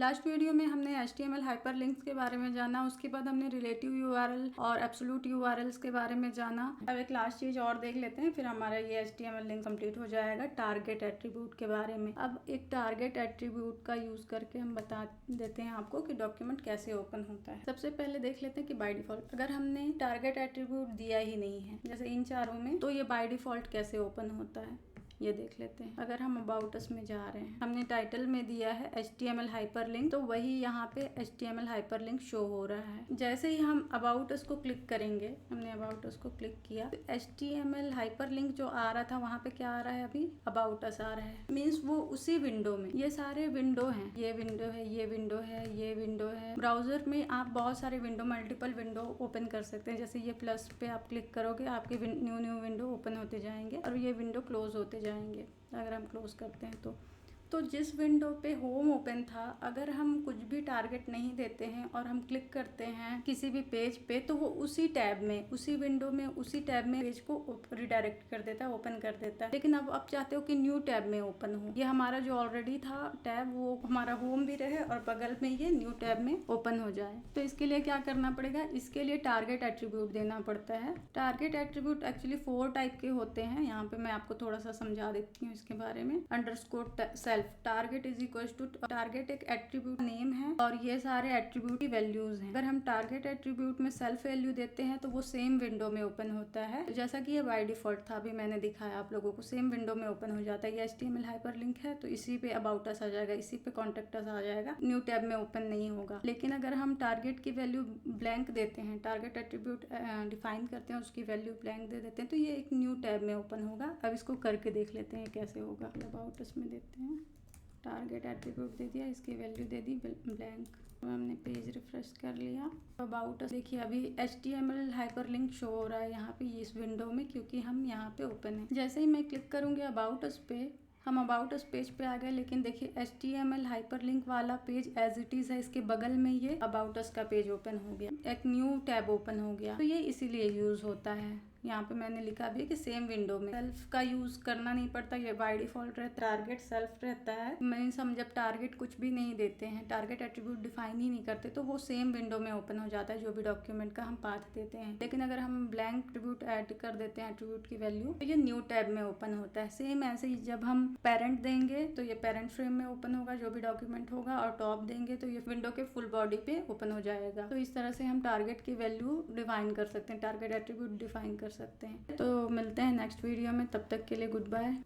Last video में हमने HTML hyperlinks के बारे में जाना, उसके बाद हमने रिलेटिव यूआरएल और एब्सोल्यूट यूआरएल्स के बारे में जाना। अब एक लास्ट चीज और देख लेते हैं, फिर हमारा ये HTML लिंक कंप्लीट हो जाएगा। टारगेट एट्रीब्यूट के बारे में, अब एक टारगेट एट्रीब्यूट का यूज करके हम बता देते हैं आपको कि डॉक्यूमेंट कैसे ओपन होता है। सबसे पहले देख लेते हैं कि बाय डिफॉल्ट अगर हमने टारगेट एट्रीब्यूट दिया ही नहीं है, जैसे इन चारों में, तो ये बाय डिफॉल्ट कैसे ओपन होता है ये देख लेते हैं। अगर हम अबाउट अस में जा रहे हैं, हमने टाइटल में दिया है HTML हाइपरलिंक, तो वही यहाँ पे HTML हाइपरलिंक शो हो रहा है। जैसे ही हम अबाउट अस को क्लिक करेंगे, हमने अबाउट अस को क्लिक किया, तो HTML हाइपरलिंक जो आ रहा था वहाँ पे क्या आ रहा है, अभी अबाउट अस आ रहा है। मीन्स वो उसी विंडो में, ये सारे विंडो हैं, ये विंडो है, ये विंडो है, ये विंडो है। ब्राउजर में आप बहुत सारे विंडो, मल्टीपल विंडो ओपन कर सकते हैं। जैसे ये प्लस पे आप क्लिक करोगे, आपके न्यू विंडो ओपन होते जाएंगे और ये विंडो क्लोज होते जाएंगे। अगर हम क्लोज करते हैं तो जिस विंडो पे होम ओपन था, अगर हम कुछ भी टारगेट नहीं देते हैं और हम क्लिक करते हैं किसी भी पेज पे, तो वो उसी टैब में, उसी विंडो में, उसी टैब में पेज को रिडायरेक्ट कर देता है, ओपन कर देता है। लेकिन अब आप चाहते हो कि न्यू टैब में ओपन हो, ये हमारा जो ऑलरेडी था टैब, वो हमारा होम भी रहे और बगल में ये न्यू टैब में ओपन हो जाए। तो इसके लिए क्या करना पड़ेगा, इसके लिए टारगेट एट्रीब्यूट देना पड़ता है। टारगेट एट्रीब्यूट एक्चुअली 4 टाइप के होते हैं। यहाँ पे मैं आपको थोड़ा सा समझा देती हूँ इसके बारे में। Underscore self, target is equal to, target एक एट्रीब्यूट नेम है और ये सारे एट्रीब्यूट की वैल्यूज हैं। अगर हम टारगेट एट्रीब्यूट में सेल्फ वैल्यू देते हैं तो वो सेम विंडो में ओपन होता है, जैसा कि ये बाय डिफॉल्ट था, अभी मैंने दिखाया आप लोगों को, सेम विंडो में ओपन हो जाता है। ये HTML हाइपरलिंक है तो इसी पे अबाउट अस आ जाएगा, इसी पे कॉन्टेक्ट अस आ जाएगा, न्यू टैब में ओपन नहीं होगा। लेकिन अगर हम टारगेट की वैल्यू ब्लैंक देते हैं, टारगेट एट्रीब्यूट डिफाइन करते हैं, उसकी वैल्यू ब्लैंक दे देते हैं, तो ये एक न्यू टैब में ओपन होगा। अब इसको करके देख लेते हैं कैसे होगा। अबाउट अस में देते हैं, टारगेट एट्रीब्यूट दे दिया, इसकी वैल्यू दे दी ब्लैंक। हमने पेज रिफ्रेश कर लिया। अबाउट अस देखिए, अभी HTML हाइपरलिंक शो हो रहा है यहाँ पे इस विंडो में, क्योंकि हम यहाँ पे ओपन है। जैसे ही मैं क्लिक करूँगी अबाउट अस पे, हम अबाउट अस पेज पे आ गए, लेकिन देखिए HTML हाइपरलिंक वाला पेज एज इट इज है, इसके बगल में ये अबाउट अस का पेज ओपन हो गया, एक न्यू टैब ओपन हो गया। तो ये इसीलिए यूज होता है। यहाँ पे मैंने लिखा भी है कि सेम विंडो में सेल्फ का यूज करना नहीं पड़ता, ये बाय डिफॉल्ट रहता है। टारगेट सेल्फ रहता है। मीन्स हम जब टारगेट कुछ भी नहीं देते हैं, टारगेट एट्रीब्यूट डिफाइन ही नहीं करते, तो वो सेम विंडो में ओपन हो जाता है जो भी डॉक्यूमेंट का हम पाथ देते हैं। लेकिन अगर हम ब्लैंक एट्रीब्यूट ऐड कर देते हैं, एट्रीब्यूट की वैल्यू, तो ये न्यू टैब में ओपन होता है। सेम ऐसे ही जब हम पेरेंट देंगे तो ये पेरेंट फ्रेम में ओपन होगा जो भी डॉक्यूमेंट होगा, और टॉप देंगे तो ये विंडो के फुल बॉडी पे ओपन हो जाएगा। तो इस तरह से हम टारगेट की वैल्यू डिफाइन कर सकते हैं, टारगेट एट्रीब्यूट डिफाइन कर सकते हैं। तो मिलते हैं नेक्स्ट वीडियो में, तब तक के लिए गुड बाय।